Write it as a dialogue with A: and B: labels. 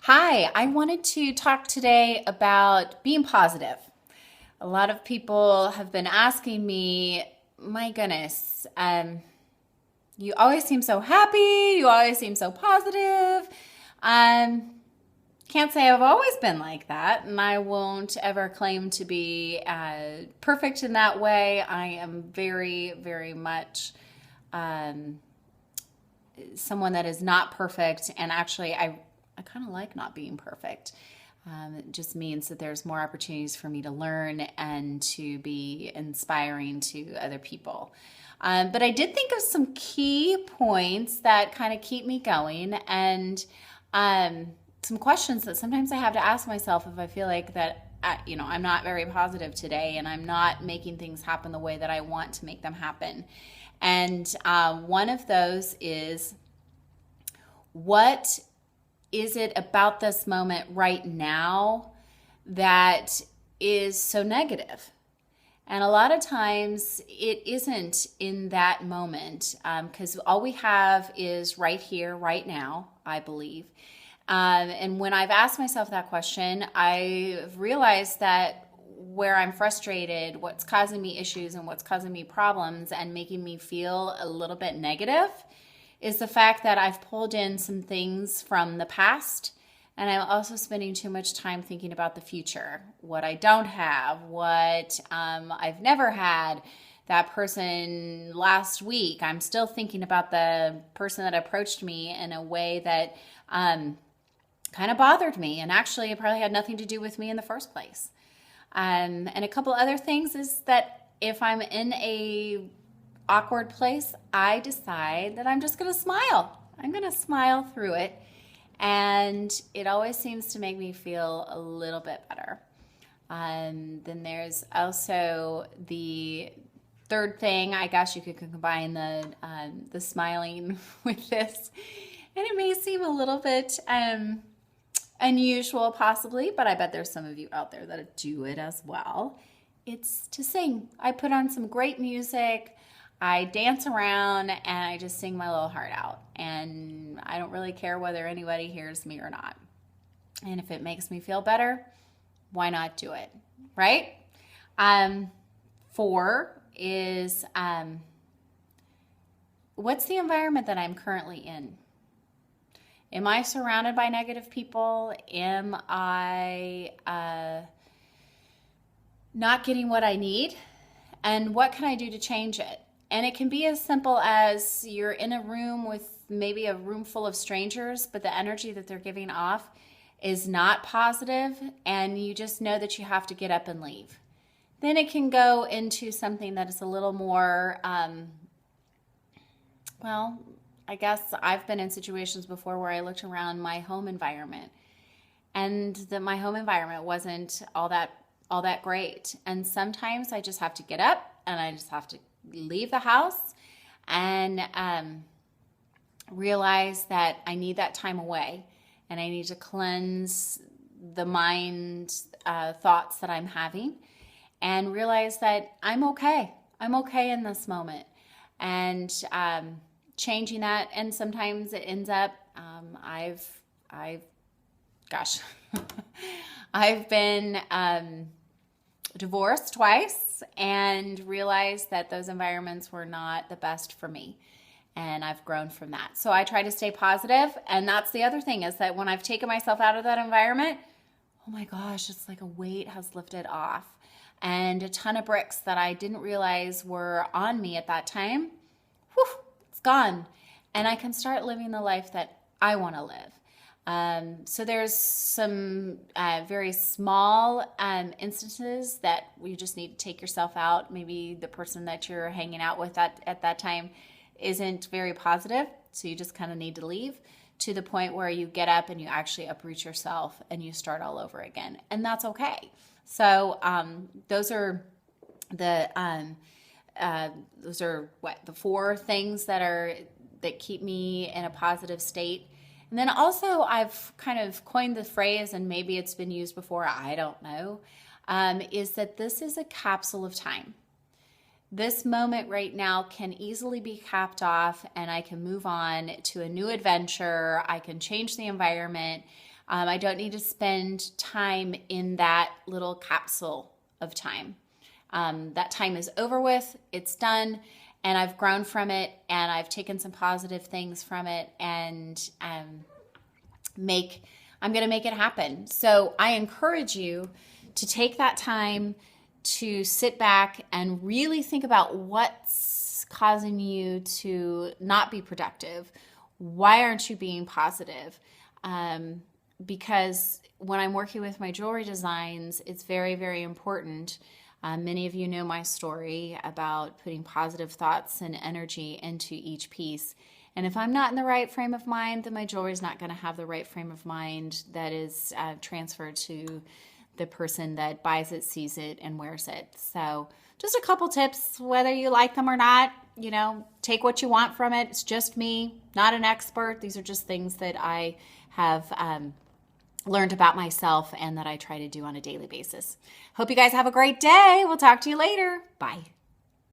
A: Hi, I wanted to talk today about being positive. A lot of people have been asking me, my goodness, you always seem so happy, you always seem so positive. Um, can't say I've always been like that, and I won't ever claim to be perfect in that way. I am very, very much um, someone that is not perfect, and actually, I kind of like not being perfect. It just means that there's more opportunities for me to learn and to be inspiring to other people. But I did think of some key points that kind of keep me going, and some questions that sometimes I have to ask myself if I feel like that I'm not very positive today and I'm not making things happen the way that I want to make them happen. And one of those is, what is it about this moment right now that is so negative? And a lot of times it isn't in that moment, because all we have is right here, right now, I believe. And when I've asked myself that question, I've realized that where I'm frustrated, what's causing me issues and what's causing me problems and making me feel a little bit negative is the fact that I've pulled in some things from the past, and I'm also spending too much time thinking about the future, what I don't have, what I've never had. That person last week, I'm still thinking about the person that approached me in a way that kind of bothered me, and actually it probably had nothing to do with me in the first place. And a couple other things is that if I'm in a awkward place, I decide that I'm just going to smile. I'm going to smile through it. And it always seems to make me feel a little bit better. Then there's also the third thing. I guess you could combine the smiling with this. And it may seem a little bit unusual possibly, but I bet there's some of you out there that do it as well. It's to sing. I put on some great music. I dance around and I just sing my little heart out. And I don't really care whether anybody hears me or not. And if it makes me feel better, why not do it? Right? Four is, what's the environment that I'm currently in? Am I surrounded by negative people? Am I not getting what I need? And what can I do to change it? And it can be as simple as you're in a room with maybe a room full of strangers, but the energy that they're giving off is not positive, and you just know that you have to get up and leave. Then it can go into something that is a little more, I guess I've been in situations before where I looked around my home environment, and that my home environment wasn't all that great. And sometimes I just have to get up and I just have to leave the house and realize that I need that time away, and I need to cleanse the mind thoughts that I'm having, and realize that I'm okay. I'm okay in this moment, and changing that. And sometimes it ends up gosh, I've been divorced twice and realized that those environments were not the best for me. And I've grown from that. So I try to stay positive. And that's the other thing, is that when I've taken myself out of that environment, oh my gosh, it's like a weight has lifted off. And a ton of bricks that I didn't realize were on me at that time, whew, it's gone. And I can start living the life that I want to live. So there's some very small instances that you just need to take yourself out. Maybe the person that you're hanging out with at that time isn't very positive, so you just kind of need to leave, to the point where you get up and you actually uproot yourself and you start all over again. And that's okay. So those are the the four things that keep me in a positive state. And then also I've kind of coined the phrase, and maybe it's been used before, I don't know, is that this is a capsule of time. This moment right now can easily be capped off, and I can move on to a new adventure. I can change the environment. I don't need to spend time in that little capsule of time. That time is over with, it's done, and I've grown from it, and I've taken some positive things from it, and I'm going to make it happen. So I encourage you to take that time to sit back and really think about what's causing you to not be productive. Why aren't you being positive? Because when I'm working with my jewelry designs, it's very, very important. Many of you know my story about putting positive thoughts and energy into each piece. And if I'm not in the right frame of mind, then my jewelry is not going to have the right frame of mind that is transferred to the person that buys it, sees it, and wears it. So just a couple tips, whether you like them or not, take what you want from it. It's just me, not an expert. These are just things that I have learned about myself and that I try to do on a daily basis. Hope you guys have a great day. We'll talk to you later. Bye.